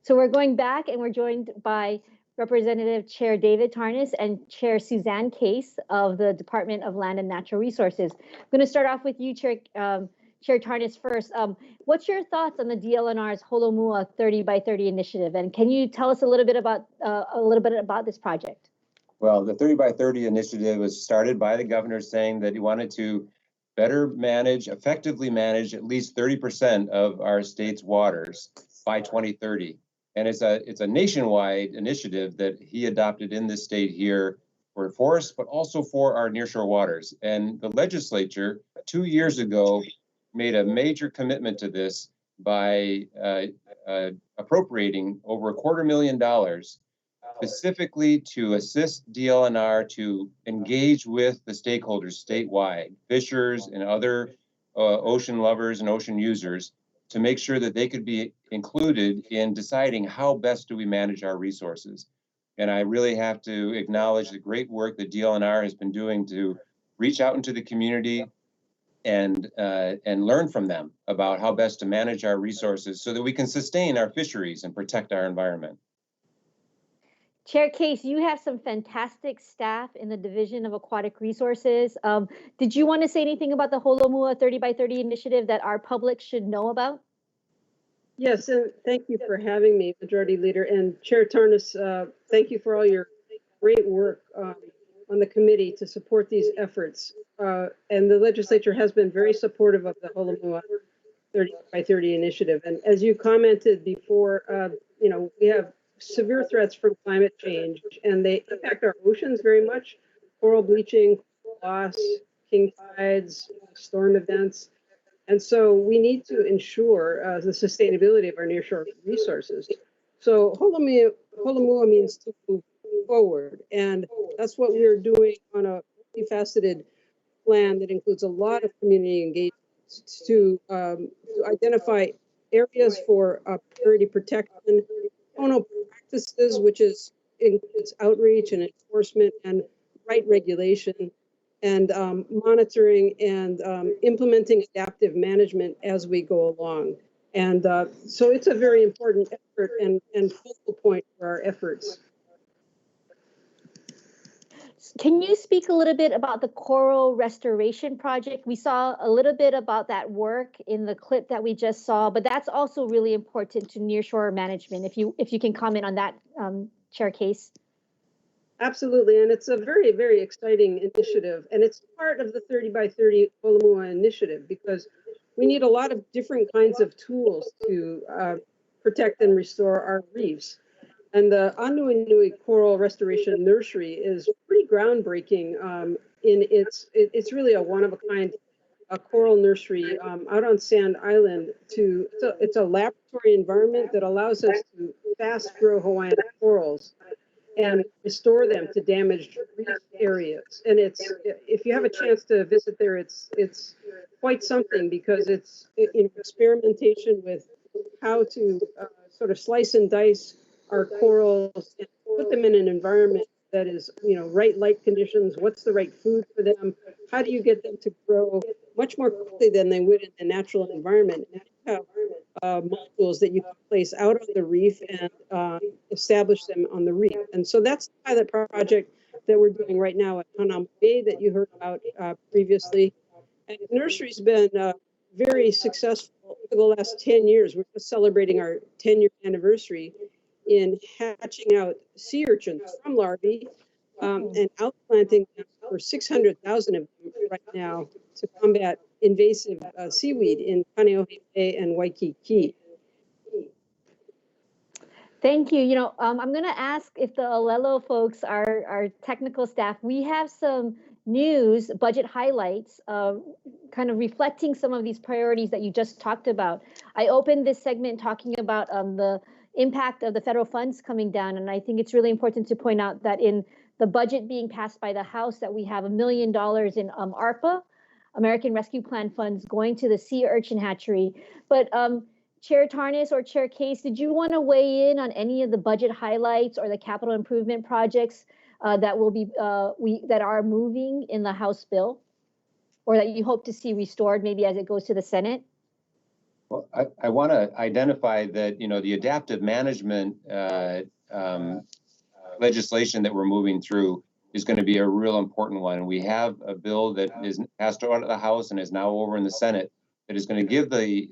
So we're going back and we're joined by Representative Chair David Tarnas and Chair Suzanne Case of the Department of Land and Natural Resources. I'm going to start off with you, Chair Tarnas first. What's your thoughts on the DLNR's Holomua 30 by 30 initiative? And can you tell us a little bit about this project? Well, the 30 by 30 initiative was started by the governor saying that he wanted to better effectively manage at least 30% of our state's waters by 2030. And it's a nationwide initiative that he adopted in this state here for forests, but also for our nearshore waters. And the legislature 2 years ago made a major commitment to this by appropriating over $250,000 specifically to assist DLNR to engage with the stakeholders statewide, fishers and other ocean lovers and ocean users, to make sure that they could be included in deciding how best do we manage our resources. And I really have to acknowledge the great work that DLNR has been doing to reach out into the community and learn from them about how best to manage our resources so that we can sustain our fisheries and protect our environment. Chair Case, you have some fantastic staff in the Division of Aquatic Resources. Did you want to say anything about the Holomua 30 by 30 initiative that our public should know about? Yes, and thank you for having me, Majority Leader. And Chair Tarnas, thank you for all your great work on the committee to support these efforts. And the legislature has been very supportive of the Holomua 30 by 30 initiative. And as you commented before, we have severe threats from climate change, and they impact our oceans very much. Coral bleaching, loss, king tides, storm events. And so we need to ensure the sustainability of our nearshore resources. So Holomua means to move forward. And that's what we're doing on a multifaceted plan that includes a lot of community engagement to identify areas for priority protection, practices, which includes outreach and enforcement and right regulation, and monitoring and implementing adaptive management as we go along. And so it's a very important effort and focal point for our efforts. Can you speak a little bit about the coral restoration project? We saw a little bit about that work in the clip that we just saw, but that's also really important to nearshore management. If you can comment on that, Chair Case. Absolutely, and it's a very, very exciting initiative, and it's part of the 30 by 30 Holomua initiative because we need a lot of different kinds of tools to protect and restore our reefs. And the Anuenue Coral Restoration Nursery is pretty groundbreaking. It's really a one-of-a-kind coral nursery out on Sand Island. It's a laboratory environment that allows us to fast grow Hawaiian corals and restore them to damaged reef areas. And if you have a chance to visit there, it's quite something because it's experimentation with how to sort of slice and dice our corals and put them in an environment that is, right light conditions. What's the right food for them? How do you get them to grow much more quickly than they would in the natural environment? And you have modules that you can place out on the reef and establish them on the reef. And so that's the pilot project that we're doing right now at Hanam Bay that you heard about previously. And the nursery's been very successful over the last 10 years. We're just celebrating our 10-year anniversary in hatching out sea urchins from larvae and outplanting them for 600,000 of them right now to combat invasive seaweed in Kaneohe Bay and Waikiki. Thank you. I'm going to ask if the Olelo folks, our technical staff, we have some news, budget highlights, kind of reflecting some of these priorities that you just talked about. I opened this segment talking about the impact of the federal funds coming down. And I think it's really important to point out that in the budget being passed by the House that we have $1 million in ARPA, American Rescue Plan funds, going to the sea urchin hatchery. But Chair Tarnas or Chair Case, did you want to weigh in on any of the budget highlights or the capital improvement projects that will be that are moving in the House bill, or that you hope to see restored maybe as it goes to the Senate? Well, I want to identify that, the adaptive management legislation that we're moving through is going to be a real important one. We have a bill that is passed out of the House and is now over in the Senate that is going to give the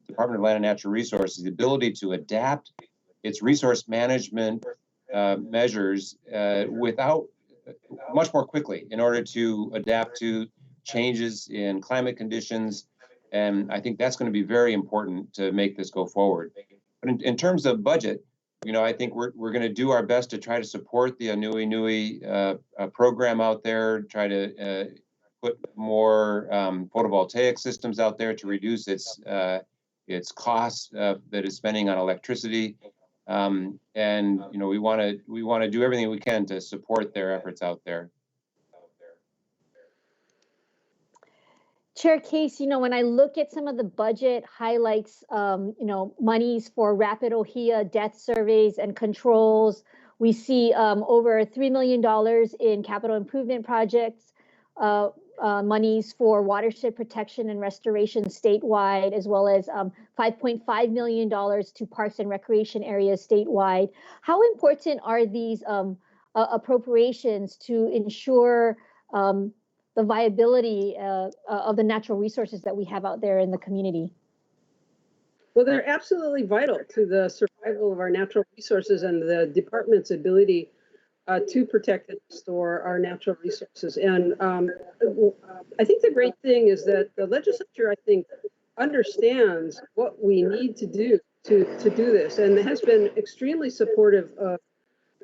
Department of Land and Natural Resources the ability to adapt its resource management measures without much more quickly in order to adapt to changes in climate conditions. And I think that's going to be very important to make this go forward. But in terms of budget, I think we're going to do our best to try to support the Anui Nui program out there, try to put more photovoltaic systems out there to reduce its costs that it's spending on electricity. And we want to do everything we can to support their efforts out there. Chair Case, when I look at some of the budget highlights, monies for rapid OHIA death surveys and controls, we see over $3 million in capital improvement projects, monies for watershed protection and restoration statewide, as well as $5.5 million to parks and recreation areas statewide. How important are these appropriations to ensure the viability of the natural resources that we have out there in the community? Well, they're absolutely vital to the survival of our natural resources and the department's ability to protect and restore our natural resources. And I think the great thing is that the legislature, I think, understands what we need to do to do this, and has been extremely supportive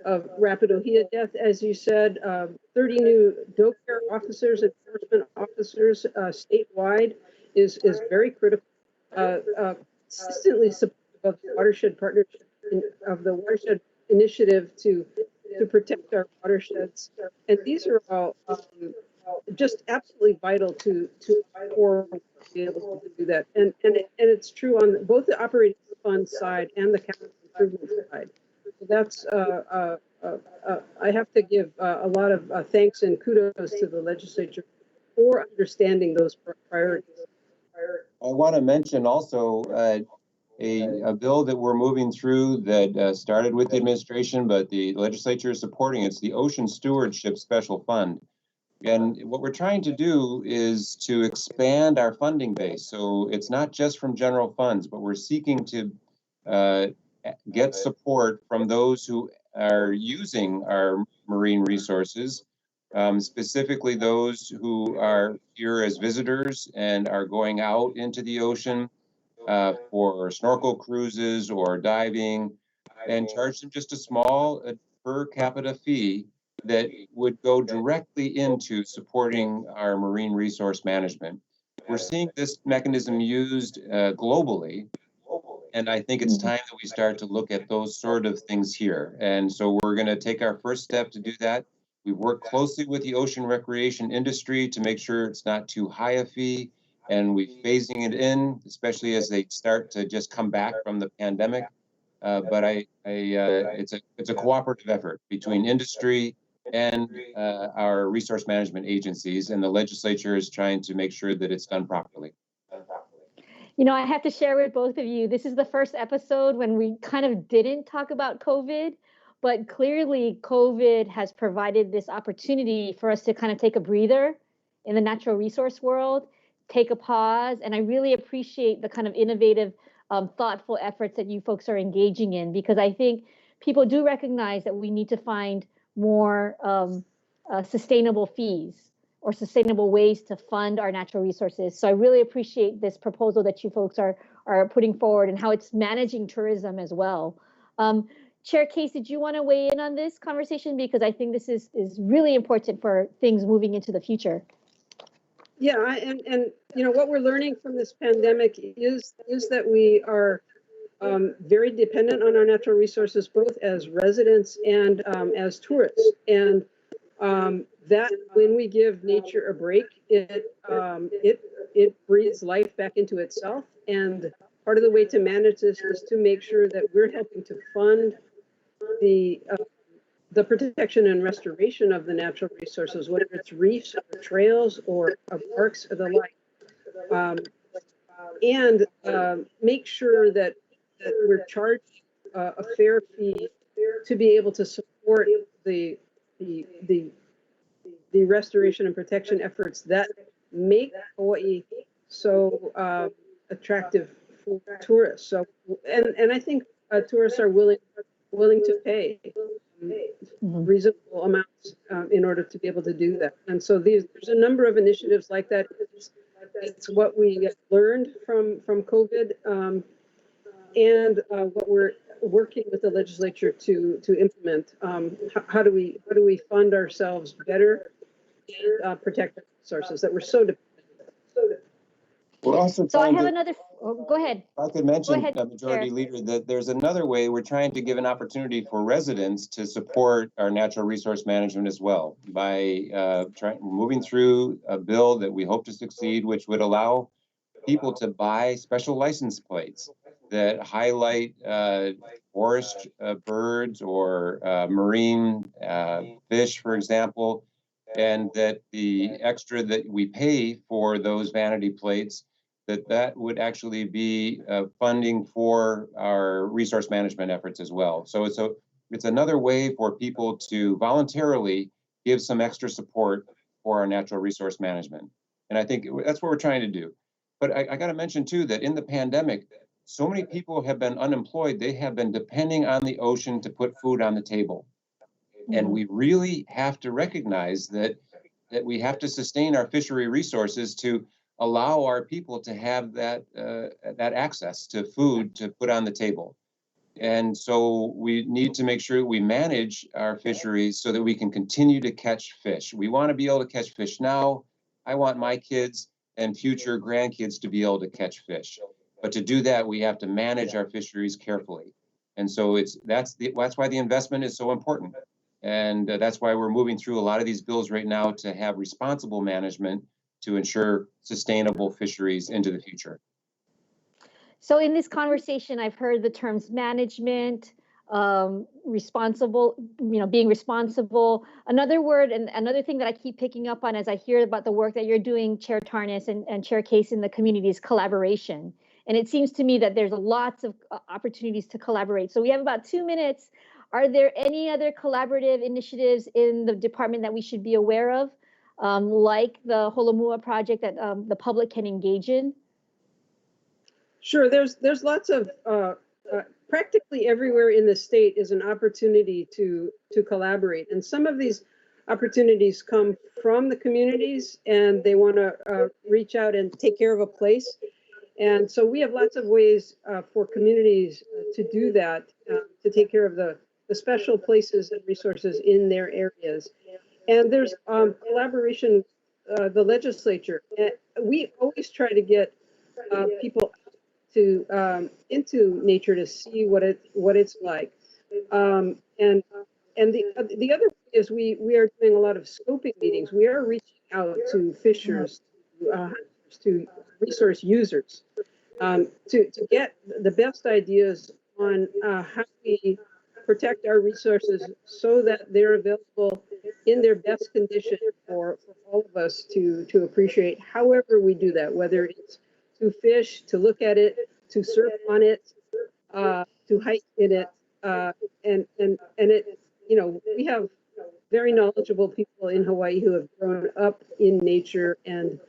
of rapid OHIA death, as you said. 30 new DOE officers, enforcement officers statewide is very critical. Consistently supportive of the watershed partnership of the watershed initiative to protect our watersheds, and these are all just absolutely vital to be able to do that. And it's true on both the operating fund side and the capital improvement side. So that's I have to give a lot of thanks and kudos to the legislature for understanding those priorities. I want to mention also a bill that we're moving through that started with the administration, but the legislature is supporting. It's the Ocean Stewardship Special Fund. And what we're trying to do is to expand our funding base. So it's not just from general funds, but we're seeking to get support from those who are using our marine resources, specifically those who are here as visitors and are going out into the ocean for snorkel cruises or diving, and charge them just a small per capita fee that would go directly into supporting our marine resource management. We're seeing this mechanism used globally, and I think it's time that we start to look at those sort of things here. And so we're going to take our first step to do that. We work closely with the ocean recreation industry to make sure it's not too high a fee, and we're phasing it in, especially as they start to just come back from the pandemic. But it's a cooperative effort between industry and our resource management agencies, and the legislature is trying to make sure that it's done properly. I have to share with both of you, this is the first episode when we kind of didn't talk about COVID, but clearly COVID has provided this opportunity for us to kind of take a breather in the natural resource world, take a pause. And I really appreciate the kind of innovative, thoughtful efforts that you folks are engaging in, because I think people do recognize that we need to find more sustainable fees or sustainable ways to fund our natural resources. So I really appreciate this proposal that you folks are putting forward and how it's managing tourism as well. Chair Case, did you want to weigh in on this conversation? Because I think this is really important for things moving into the future. Yeah, and what we're learning from this pandemic is that we are very dependent on our natural resources, both as residents and as tourists. And that when we give nature a break, it breathes life back into itself. And part of the way to manage this is to make sure that we're helping to fund the protection and restoration of the natural resources, whether it's reefs or trails or parks or the like. and make sure that we're charged a fair fee to be able to support the the restoration and protection efforts that make Hawaii so attractive for tourists. So, and I think tourists are willing to pay reasonable amounts in order to be able to do that. And so there's a number of initiatives like that. It's what we learned from COVID, and what we're working with the legislature to implement. How do we fund ourselves better and protect our resources that we're so dependent on? We're also So I trying have to, another, oh, go ahead. I could mention, ahead, Majority Chair. Leader, that there's another way we're trying to give an opportunity for residents to support our natural resource management as well by moving through a bill that we hope to succeed, which would allow people to buy special license plates that highlight forest birds or marine fish, for example, and that the extra that we pay for those vanity plates, that would actually be funding for our resource management efforts as well. So it's another way for people to voluntarily give some extra support for our natural resource management. And I think that's what we're trying to do. But I got to mention too that in the pandemic, so many people have been unemployed. They have been depending on the ocean to put food on the table. And we really have to recognize that we have to sustain our fishery resources to allow our people to have that access to food to put on the table. And so we need to make sure we manage our fisheries so that we can continue to catch fish. We want to be able to catch fish now. I want my kids and future grandkids to be able to catch fish. But to do that, we have to manage our fisheries carefully. And so that's why the investment is so important. And that's why we're moving through a lot of these bills right now to have responsible management to ensure sustainable fisheries into the future. So in this conversation, I've heard the terms management, responsible, being responsible. Another word and another thing that I keep picking up on as I hear about the work that you're doing, Chair Tarnas and Chair Case in the community, is collaboration. And it seems to me that there's lots of opportunities to collaborate. So we have about 2 minutes. Are there any other collaborative initiatives in the department that we should be aware of, like the Holomua project that the public can engage in? Sure, there's lots of practically everywhere in the state is an opportunity to collaborate, and some of these opportunities come from the communities, and they want to reach out and take care of a place. And so we have lots of ways for communities to do that, to take care of the special places and resources in their areas. And there's collaboration with the legislature. And we always try to get people to into nature to see what it's like. And the other thing is we are doing a lot of scoping meetings. We are reaching out to fishers, to resource users, to get the best ideas on how we protect our resources so that they're available in their best condition for all of us to appreciate. However we do that, whether it's to fish, to look at it, to surf on it, to hike in it, and it, we have very knowledgeable people in Hawaii who have grown up in nature and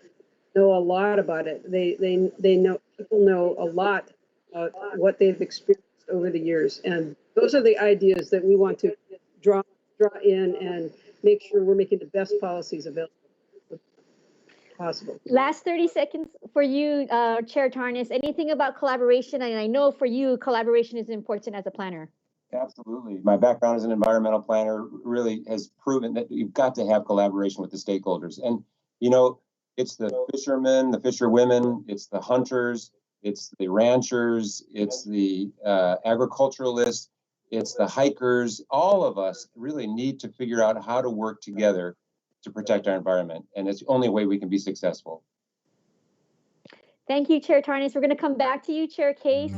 know a lot about it. They know, people know a lot about what they've experienced over the years, and those are the ideas that we want to draw in and make sure we're making the best policies available possible. Last 30 seconds for you, Chair Tarnas. Anything about collaboration? And I know for you, collaboration is important as a planner. Absolutely. My background as an environmental planner really has proven that you've got to have collaboration with the stakeholders. And, it's the fishermen, the fisherwomen, it's the hunters, it's the ranchers, it's the agriculturalists, it's the hikers. All of us really need to figure out how to work together to protect our environment. And it's the only way we can be successful. Thank you, Chair Tarnas. We're going to come back to you, Chair Case.